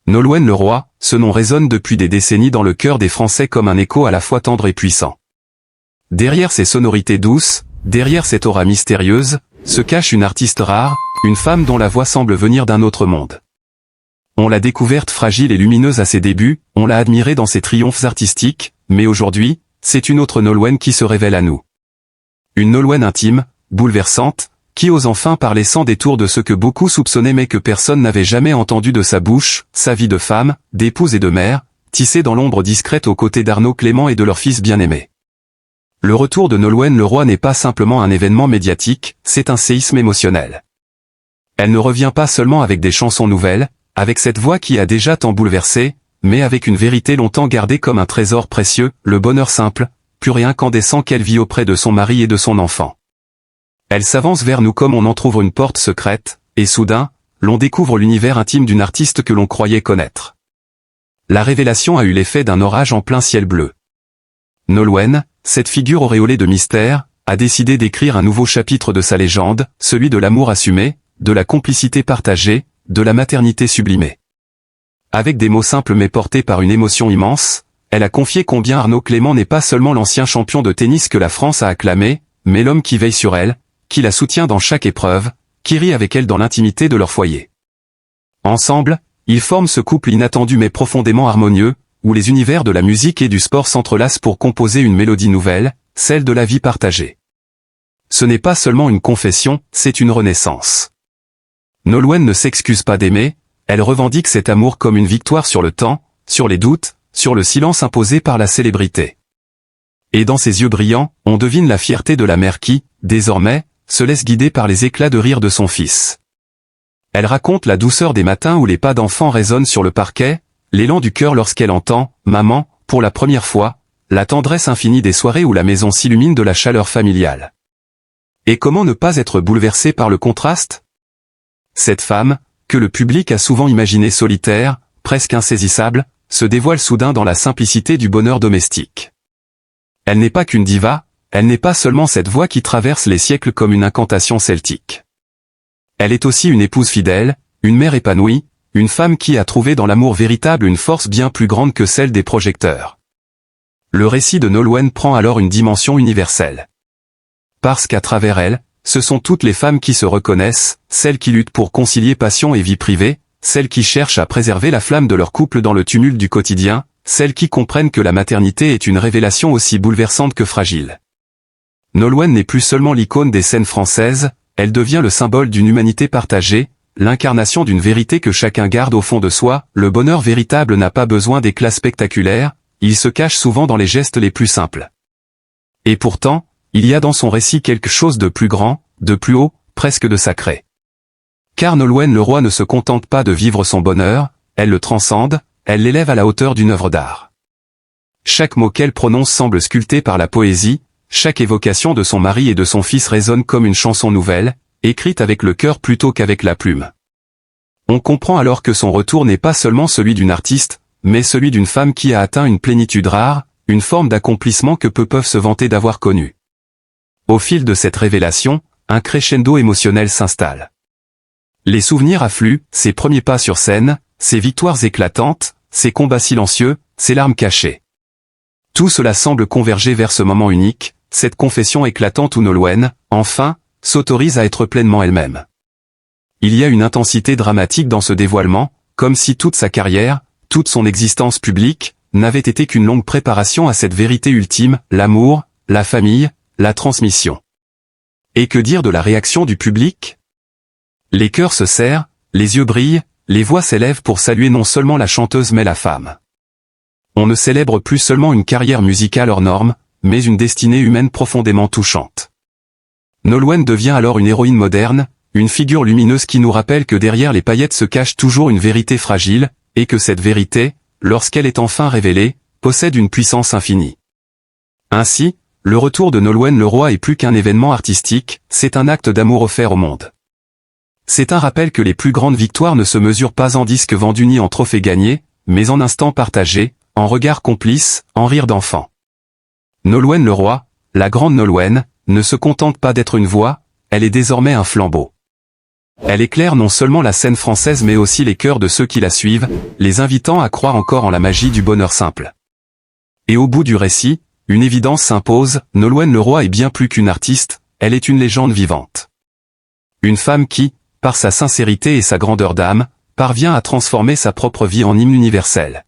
Nolwenn Leroy, ce nom résonne depuis des décennies dans le cœur des Français comme un écho à la fois tendre et puissant. Derrière ces sonorités douces, derrière cette aura mystérieuse, se cache une artiste rare, une femme dont la voix semble venir d'un autre monde. On l'a découverte fragile et lumineuse à ses débuts, on l'a admirée dans ses triomphes artistiques, mais aujourd'hui, c'est une autre Nolwenn qui se révèle à nous. Une Nolwenn intime, bouleversante, qui ose enfin parler sans détour de ce que beaucoup soupçonnaient mais que personne n'avait jamais entendu de sa bouche, sa vie de femme, d'épouse et de mère, tissée dans l'ombre discrète aux côtés d'Arnaud Clément et de leur fils bien-aimé. Le retour de Nolwenn Leroy n'est pas simplement un événement médiatique, c'est un séisme émotionnel. Elle ne revient pas seulement avec des chansons nouvelles, avec cette voix qui a déjà tant bouleversé, mais avec une vérité longtemps gardée comme un trésor précieux, le bonheur simple, pur et incandescent qu'elle vit auprès de son mari et de son enfant. Elle s'avance vers nous comme on entr'ouvre une porte secrète, et soudain, l'on découvre l'univers intime d'une artiste que l'on croyait connaître. La révélation a eu l'effet d'un orage en plein ciel bleu. Nolwenn, cette figure auréolée de mystère, a décidé d'écrire un nouveau chapitre de sa légende, celui de l'amour assumé, de la complicité partagée, de la maternité sublimée. Avec des mots simples mais portés par une émotion immense, elle a confié combien Arnaud Clément n'est pas seulement l'ancien champion de tennis que la France a acclamé, mais l'homme qui veille sur elle, qui la soutient dans chaque épreuve, qui rit avec elle dans l'intimité de leur foyer. Ensemble, ils forment ce couple inattendu mais profondément harmonieux, où les univers de la musique et du sport s'entrelacent pour composer une mélodie nouvelle, celle de la vie partagée. Ce n'est pas seulement une confession, c'est une renaissance. Nolwenn ne s'excuse pas d'aimer, elle revendique cet amour comme une victoire sur le temps, sur les doutes, sur le silence imposé par la célébrité. Et dans ses yeux brillants, on devine la fierté de la mère qui, désormais, se laisse guider par les éclats de rire de son fils. Elle raconte la douceur des matins où les pas d'enfant résonnent sur le parquet, l'élan du cœur lorsqu'elle entend « Maman » pour la première fois, la tendresse infinie des soirées où la maison s'illumine de la chaleur familiale. Et comment ne pas être bouleversé par le contraste ? Cette femme, que le public a souvent imaginée solitaire, presque insaisissable, se dévoile soudain dans la simplicité du bonheur domestique. Elle n'est pas qu'une diva, elle n'est pas seulement cette voix qui traverse les siècles comme une incantation celtique. Elle est aussi une épouse fidèle, une mère épanouie, une femme qui a trouvé dans l'amour véritable une force bien plus grande que celle des projecteurs. Le récit de Nolwenn prend alors une dimension universelle. Parce qu'à travers elle, ce sont toutes les femmes qui se reconnaissent, celles qui luttent pour concilier passion et vie privée, celles qui cherchent à préserver la flamme de leur couple dans le tumulte du quotidien, celles qui comprennent que la maternité est une révélation aussi bouleversante que fragile. Nolwenn n'est plus seulement l'icône des scènes françaises, elle devient le symbole d'une humanité partagée, l'incarnation d'une vérité que chacun garde au fond de soi. Le bonheur véritable n'a pas besoin d'éclats spectaculaires, il se cache souvent dans les gestes les plus simples. Et pourtant, il y a dans son récit quelque chose de plus grand, de plus haut, presque de sacré. Car Nolwenn Leroy ne se contente pas de vivre son bonheur, elle le transcende, elle l'élève à la hauteur d'une œuvre d'art. Chaque mot qu'elle prononce semble sculpté par la poésie, chaque évocation de son mari et de son fils résonne comme une chanson nouvelle, écrite avec le cœur plutôt qu'avec la plume. On comprend alors que son retour n'est pas seulement celui d'une artiste, mais celui d'une femme qui a atteint une plénitude rare, une forme d'accomplissement que peu peuvent se vanter d'avoir connue. Au fil de cette révélation, un crescendo émotionnel s'installe. Les souvenirs affluent, ses premiers pas sur scène, ses victoires éclatantes, ses combats silencieux, ses larmes cachées. Tout cela semble converger vers ce moment unique, cette confession éclatante où Nolwenn, enfin, s'autorise à être pleinement elle-même. Il y a une intensité dramatique dans ce dévoilement, comme si toute sa carrière, toute son existence publique, n'avait été qu'une longue préparation à cette vérité ultime, l'amour, la famille, la transmission. Et que dire de la réaction du public ? Les cœurs se serrent, les yeux brillent, les voix s'élèvent pour saluer non seulement la chanteuse mais la femme. On ne célèbre plus seulement une carrière musicale hors norme, mais une destinée humaine profondément touchante. Nolwenn devient alors une héroïne moderne, une figure lumineuse qui nous rappelle que derrière les paillettes se cache toujours une vérité fragile, et que cette vérité, lorsqu'elle est enfin révélée, possède une puissance infinie. Ainsi, le retour de Nolwenn Leroy est plus qu'un événement artistique, c'est un acte d'amour offert au monde. C'est un rappel que les plus grandes victoires ne se mesurent pas en disques vendus ni en trophées gagnés, mais en instants partagés, en regards complices, en rires d'enfants. Nolwenn Leroy, la grande Nolwenn, ne se contente pas d'être une voix, elle est désormais un flambeau. Elle éclaire non seulement la scène française mais aussi les cœurs de ceux qui la suivent, les invitant à croire encore en la magie du bonheur simple. Et au bout du récit, une évidence s'impose, Nolwenn Leroy est bien plus qu'une artiste, elle est une légende vivante. Une femme qui, par sa sincérité et sa grandeur d'âme, parvient à transformer sa propre vie en hymne universel.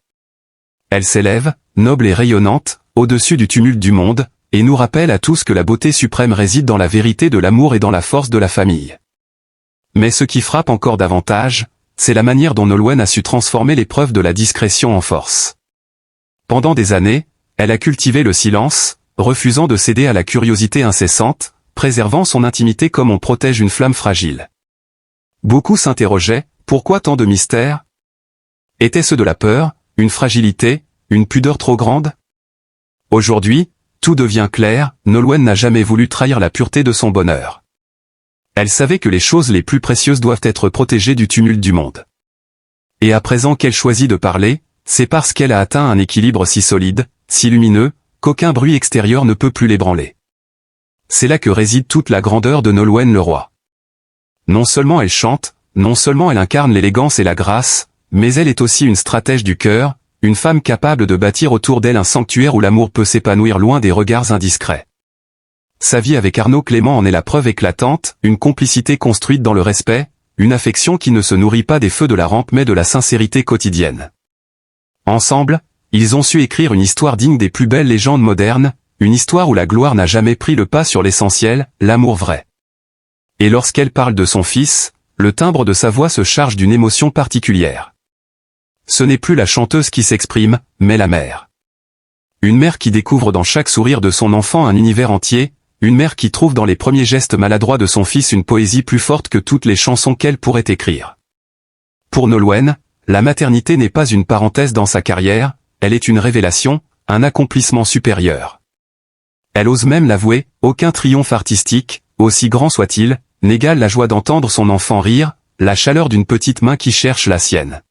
Elle s'élève, noble et rayonnante, au-dessus du tumulte du monde, et nous rappelle à tous que la beauté suprême réside dans la vérité de l'amour et dans la force de la famille. Mais ce qui frappe encore davantage, c'est la manière dont Nolwenn a su transformer l'épreuve de la discrétion en force. Pendant des années, elle a cultivé le silence, refusant de céder à la curiosité incessante, préservant son intimité comme on protège une flamme fragile. Beaucoup s'interrogeaient, pourquoi tant de mystères? Était-ce de la peur, une fragilité, une pudeur trop grande? Aujourd'hui, tout devient clair, Nolwenn n'a jamais voulu trahir la pureté de son bonheur. Elle savait que les choses les plus précieuses doivent être protégées du tumulte du monde. Et à présent qu'elle choisit de parler, c'est parce qu'elle a atteint un équilibre si solide, si lumineux, qu'aucun bruit extérieur ne peut plus l'ébranler. C'est là que réside toute la grandeur de Nolwenn Leroy. Non seulement elle chante, non seulement elle incarne l'élégance et la grâce, mais elle est aussi une stratège du cœur, une femme capable de bâtir autour d'elle un sanctuaire où l'amour peut s'épanouir loin des regards indiscrets. Sa vie avec Arnaud Clément en est la preuve éclatante, une complicité construite dans le respect, une affection qui ne se nourrit pas des feux de la rampe mais de la sincérité quotidienne. Ensemble, ils ont su écrire une histoire digne des plus belles légendes modernes, une histoire où la gloire n'a jamais pris le pas sur l'essentiel, l'amour vrai. Et lorsqu'elle parle de son fils, le timbre de sa voix se charge d'une émotion particulière. Ce n'est plus la chanteuse qui s'exprime, mais la mère. Une mère qui découvre dans chaque sourire de son enfant un univers entier, une mère qui trouve dans les premiers gestes maladroits de son fils une poésie plus forte que toutes les chansons qu'elle pourrait écrire. Pour Nolwenn, la maternité n'est pas une parenthèse dans sa carrière, elle est une révélation, un accomplissement supérieur. Elle ose même l'avouer, aucun triomphe artistique, aussi grand soit-il, n'égale la joie d'entendre son enfant rire, la chaleur d'une petite main qui cherche la sienne.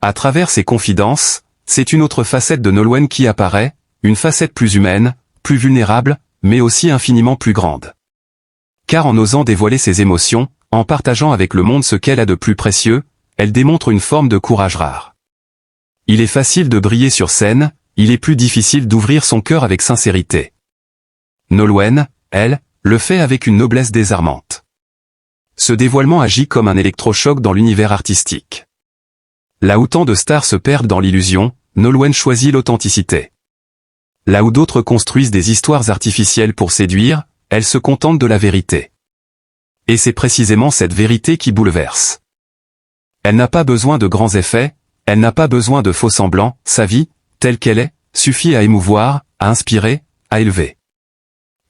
À travers ses confidences, c'est une autre facette de Nolwenn qui apparaît, une facette plus humaine, plus vulnérable, mais aussi infiniment plus grande. Car en osant dévoiler ses émotions, en partageant avec le monde ce qu'elle a de plus précieux, elle démontre une forme de courage rare. Il est facile de briller sur scène, il est plus difficile d'ouvrir son cœur avec sincérité. Nolwenn, elle, le fait avec une noblesse désarmante. Ce dévoilement agit comme un électrochoc dans l'univers artistique. Là où tant de stars se perdent dans l'illusion, Nolwenn choisit l'authenticité. Là où d'autres construisent des histoires artificielles pour séduire, elle se contente de la vérité. Et c'est précisément cette vérité qui bouleverse. Elle n'a pas besoin de grands effets, elle n'a pas besoin de faux semblants, sa vie, telle qu'elle est, suffit à émouvoir, à inspirer, à élever.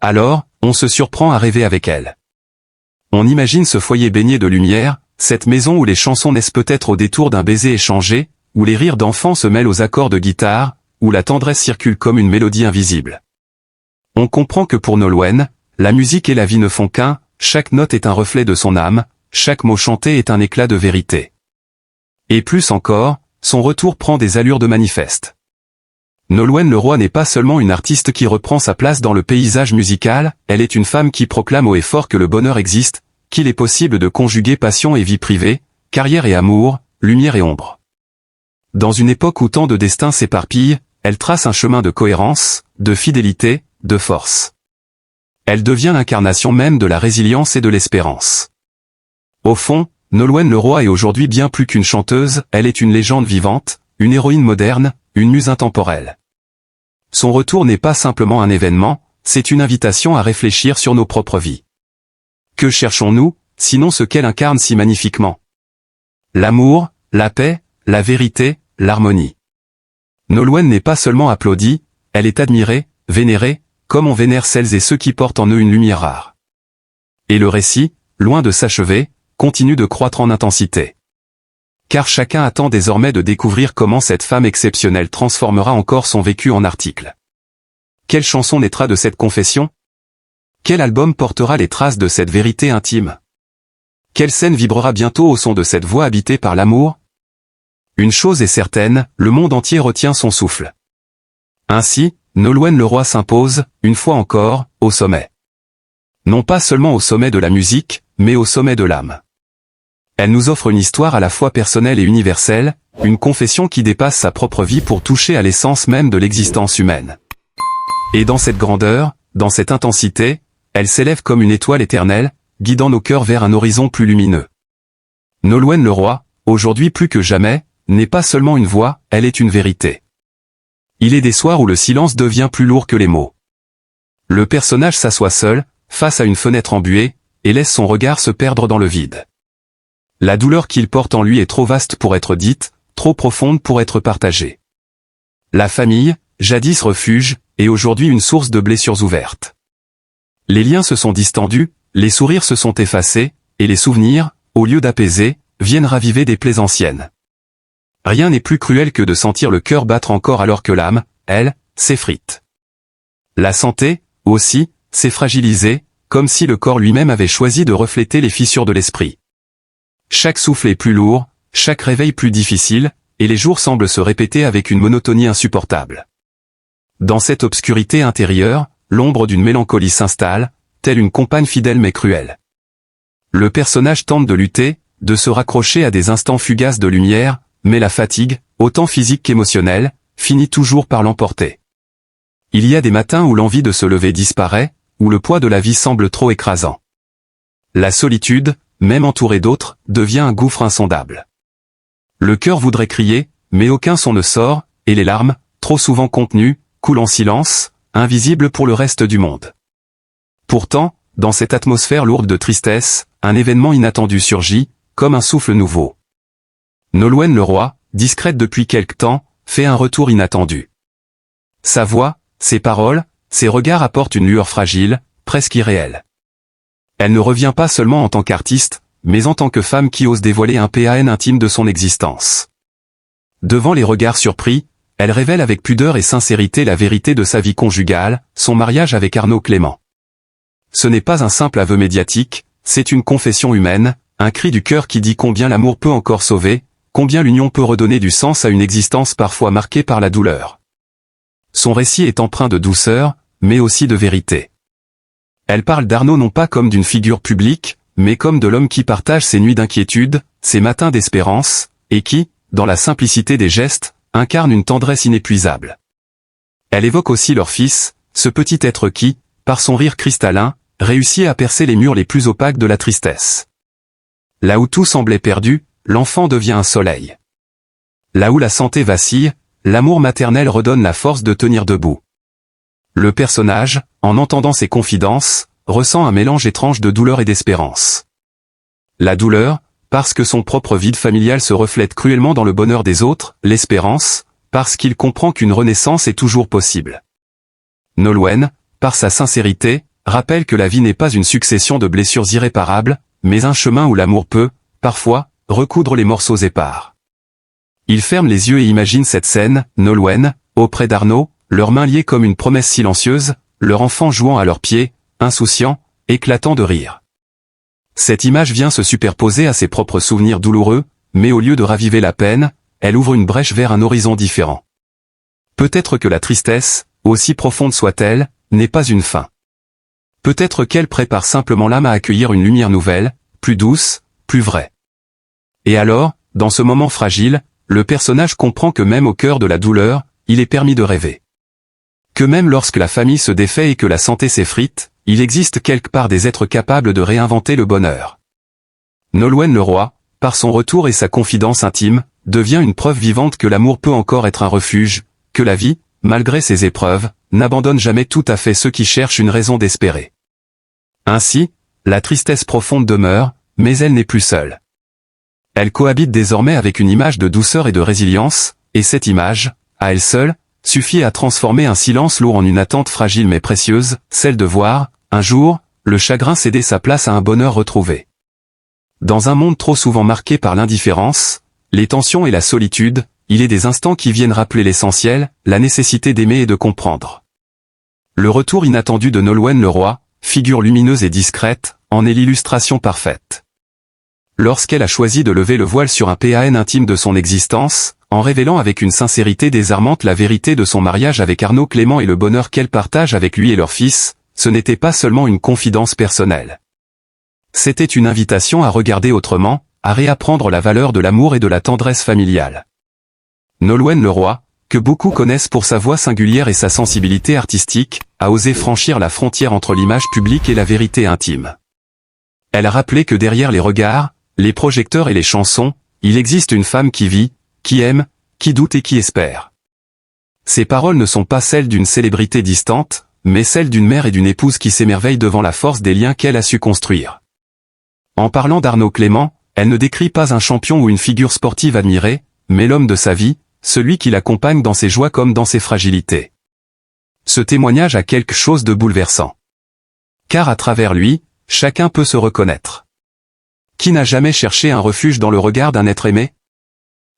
Alors, on se surprend à rêver avec elle. On imagine ce foyer baigné de lumière, cette maison où les chansons naissent peut-être au détour d'un baiser échangé, où les rires d'enfants se mêlent aux accords de guitare, où la tendresse circule comme une mélodie invisible. On comprend que pour Nolwenn, la musique et la vie ne font qu'un, chaque note est un reflet de son âme, chaque mot chanté est un éclat de vérité. Et plus encore, son retour prend des allures de manifeste. Nolwenn Leroy n'est pas seulement une artiste qui reprend sa place dans le paysage musical, elle est une femme qui proclame haut et fort que le bonheur existe, qu'il est possible de conjuguer passion et vie privée, carrière et amour, lumière et ombre. Dans une époque où tant de destins s'éparpillent, elle trace un chemin de cohérence, de fidélité, de force. Elle devient l'incarnation même de la résilience et de l'espérance. Au fond, Nolwenn Leroy est aujourd'hui bien plus qu'une chanteuse, elle est une légende vivante, une héroïne moderne, une muse intemporelle. Son retour n'est pas simplement un événement, c'est une invitation à réfléchir sur nos propres vies. Que cherchons-nous, sinon ce qu'elle incarne si magnifiquement? L'amour, la paix, la vérité, l'harmonie. Nolwenn n'est pas seulement applaudie, elle est admirée, vénérée, comme on vénère celles et ceux qui portent en eux une lumière rare. Et le récit, loin de s'achever, continue de croître en intensité. Car chacun attend désormais de découvrir comment cette femme exceptionnelle transformera encore son vécu en article. Quelle chanson naîtra de cette confession? Quel album portera les traces de cette vérité intime? Quelle scène vibrera bientôt au son de cette voix habitée par l'amour? Une chose est certaine, le monde entier retient son souffle. Ainsi, Nolwenn Leroy s'impose, une fois encore, au sommet. Non pas seulement au sommet de la musique, mais au sommet de l'âme. Elle nous offre une histoire à la fois personnelle et universelle, une confession qui dépasse sa propre vie pour toucher à l'essence même de l'existence humaine. Et dans cette grandeur, dans cette intensité, elle s'élève comme une étoile éternelle, guidant nos cœurs vers un horizon plus lumineux. Nolwenn Leroy, aujourd'hui plus que jamais, n'est pas seulement une voix, elle est une vérité. Il est des soirs où le silence devient plus lourd que les mots. Le personnage s'assoit seul, face à une fenêtre embuée, et laisse son regard se perdre dans le vide. La douleur qu'il porte en lui est trop vaste pour être dite, trop profonde pour être partagée. La famille, jadis refuge, est aujourd'hui une source de blessures ouvertes. Les liens se sont distendus, les sourires se sont effacés, et les souvenirs, au lieu d'apaiser, viennent raviver des plaies anciennes. Rien n'est plus cruel que de sentir le cœur battre encore alors que l'âme, elle, s'effrite. La santé, aussi, s'est fragilisée, comme si le corps lui-même avait choisi de refléter les fissures de l'esprit. Chaque souffle est plus lourd, chaque réveil plus difficile, et les jours semblent se répéter avec une monotonie insupportable. Dans cette obscurité intérieure, l'ombre d'une mélancolie s'installe, telle une compagne fidèle mais cruelle. Le personnage tente de lutter, de se raccrocher à des instants fugaces de lumière, mais la fatigue, autant physique qu'émotionnelle, finit toujours par l'emporter. Il y a des matins où l'envie de se lever disparaît, où le poids de la vie semble trop écrasant. La solitude, même entourée d'autres, devient un gouffre insondable. Le cœur voudrait crier, mais aucun son ne sort, et les larmes, trop souvent contenues, coulent en silence, invisibles pour le reste du monde. Pourtant, dans cette atmosphère lourde de tristesse, un événement inattendu surgit, comme un souffle nouveau. Nolwenn Leroy, discrète depuis quelque temps, fait un retour inattendu. Sa voix, ses paroles, ses regards apportent une lueur fragile, presque irréelle. Elle ne revient pas seulement en tant qu'artiste, mais en tant que femme qui ose dévoiler un PAN intime de son existence. Devant les regards surpris, elle révèle avec pudeur et sincérité la vérité de sa vie conjugale, son mariage avec Arnaud Clément. Ce n'est pas un simple aveu médiatique, c'est une confession humaine, un cri du cœur qui dit combien l'amour peut encore sauver, combien l'union peut redonner du sens à une existence parfois marquée par la douleur. Son récit est empreint de douceur, mais aussi de vérité. Elle parle d'Arnaud non pas comme d'une figure publique, mais comme de l'homme qui partage ses nuits d'inquiétude, ses matins d'espérance, et qui, dans la simplicité des gestes, incarne une tendresse inépuisable. Elle évoque aussi leur fils, ce petit être qui, par son rire cristallin, réussit à percer les murs les plus opaques de la tristesse. Là où tout semblait perdu, l'enfant devient un soleil. Là où la santé vacille, l'amour maternel redonne la force de tenir debout. Le personnage, en entendant ses confidences, ressent un mélange étrange de douleur et d'espérance. La douleur, parce que son propre vide familial se reflète cruellement dans le bonheur des autres, l'espérance, parce qu'il comprend qu'une renaissance est toujours possible. Nolwenn, par sa sincérité, rappelle que la vie n'est pas une succession de blessures irréparables, mais un chemin où l'amour peut, parfois, recoudre les morceaux épars. Il ferme les yeux et imagine cette scène, Nolwenn, auprès d'Arnaud, leurs mains liées comme une promesse silencieuse, leur enfant jouant à leurs pieds, insouciant, éclatant de rire. Cette image vient se superposer à ses propres souvenirs douloureux, mais au lieu de raviver la peine, elle ouvre une brèche vers un horizon différent. Peut-être que la tristesse, aussi profonde soit-elle, n'est pas une fin. Peut-être qu'elle prépare simplement l'âme à accueillir une lumière nouvelle, plus douce, plus vraie. Et alors, dans ce moment fragile, le personnage comprend que même au cœur de la douleur, il est permis de rêver. Que même lorsque la famille se défait et que la santé s'effrite, il existe quelque part des êtres capables de réinventer le bonheur. Nolwenn Leroy, par son retour et sa confidence intime, devient une preuve vivante que l'amour peut encore être un refuge, que la vie, malgré ses épreuves, n'abandonne jamais tout à fait ceux qui cherchent une raison d'espérer. Ainsi, la tristesse profonde demeure, mais elle n'est plus seule. Elle cohabite désormais avec une image de douceur et de résilience, et cette image, à elle seule, suffit à transformer un silence lourd en une attente fragile mais précieuse, celle de voir, un jour, le chagrin céder sa place à un bonheur retrouvé. Dans un monde trop souvent marqué par l'indifférence, les tensions et la solitude, il est des instants qui viennent rappeler l'essentiel, la nécessité d'aimer et de comprendre. Le retour inattendu de Nolwenn Leroy, figure lumineuse et discrète, en est l'illustration parfaite. Lorsqu'elle a choisi de lever le voile sur un PAN intime de son existence, en révélant avec une sincérité désarmante la vérité de son mariage avec Arnaud Clément et le bonheur qu'elle partage avec lui et leur fils, ce n'était pas seulement une confidence personnelle. C'était une invitation à regarder autrement, à réapprendre la valeur de l'amour et de la tendresse familiale. Nolwenn Leroy, que beaucoup connaissent pour sa voix singulière et sa sensibilité artistique, a osé franchir la frontière entre l'image publique et la vérité intime. Elle a rappelé que derrière les regards, les projecteurs et les chansons, il existe une femme qui vit, qui aime, qui doute et qui espère. Ces paroles ne sont pas celles d'une célébrité distante, mais celles d'une mère et d'une épouse qui s'émerveillent devant la force des liens qu'elle a su construire. En parlant d'Arnaud Clément, elle ne décrit pas un champion ou une figure sportive admirée, mais l'homme de sa vie, celui qui l'accompagne dans ses joies comme dans ses fragilités. Ce témoignage a quelque chose de bouleversant. Car à travers lui, chacun peut se reconnaître. Qui n'a jamais cherché un refuge dans le regard d'un être aimé?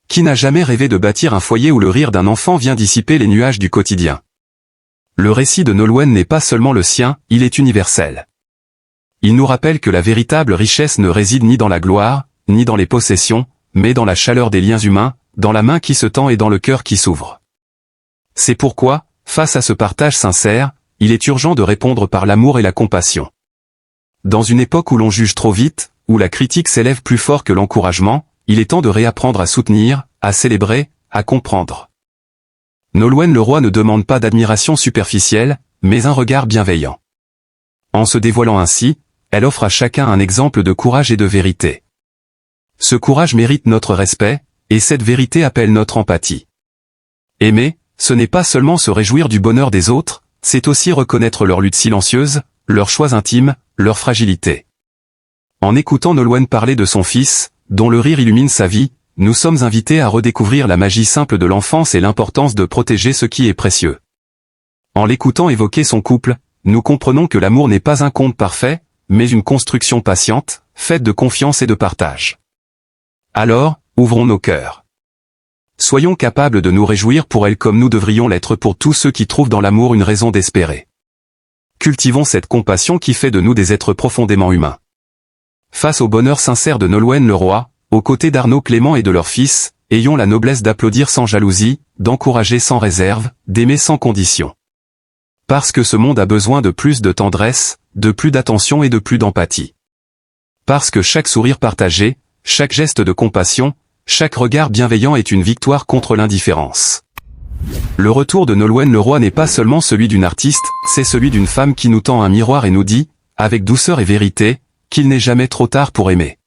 Qui n'a jamais rêvé de bâtir un foyer où le rire d'un enfant vient dissiper les nuages du quotidien? Le récit de Nolwenn n'est pas seulement le sien, il est universel. Il nous rappelle que la véritable richesse ne réside ni dans la gloire, ni dans les possessions, mais dans la chaleur des liens humains, dans la main qui se tend et dans le cœur qui s'ouvre. C'est pourquoi, face à ce partage sincère, il est urgent de répondre par l'amour et la compassion. Dans une époque où l'on juge trop vite, où la critique s'élève plus fort que l'encouragement, il est temps de réapprendre à soutenir, à célébrer, à comprendre. Nolwenn Leroy ne demande pas d'admiration superficielle, mais un regard bienveillant. En se dévoilant ainsi, elle offre à chacun un exemple de courage et de vérité. Ce courage mérite notre respect, et cette vérité appelle notre empathie. Aimer, ce n'est pas seulement se réjouir du bonheur des autres, c'est aussi reconnaître leurs luttes silencieuses, leurs choix intimes, leurs fragilités. En écoutant Nolwenn parler de son fils, dont le rire illumine sa vie, nous sommes invités à redécouvrir la magie simple de l'enfance et l'importance de protéger ce qui est précieux. En l'écoutant évoquer son couple, nous comprenons que l'amour n'est pas un conte parfait, mais une construction patiente, faite de confiance et de partage. Alors, ouvrons nos cœurs. Soyons capables de nous réjouir pour elle comme nous devrions l'être pour tous ceux qui trouvent dans l'amour une raison d'espérer. Cultivons cette compassion qui fait de nous des êtres profondément humains. Face au bonheur sincère de Nolwenn Leroy, aux côtés d'Arnaud Clément et de leur fils, ayons la noblesse d'applaudir sans jalousie, d'encourager sans réserve, d'aimer sans condition. Parce que ce monde a besoin de plus de tendresse, de plus d'attention et de plus d'empathie. Parce que chaque sourire partagé, chaque geste de compassion, chaque regard bienveillant est une victoire contre l'indifférence. Le retour de Nolwenn Leroy n'est pas seulement celui d'une artiste, c'est celui d'une femme qui nous tend un miroir et nous dit, avec douceur et vérité, qu'il n'est jamais trop tard pour aimer.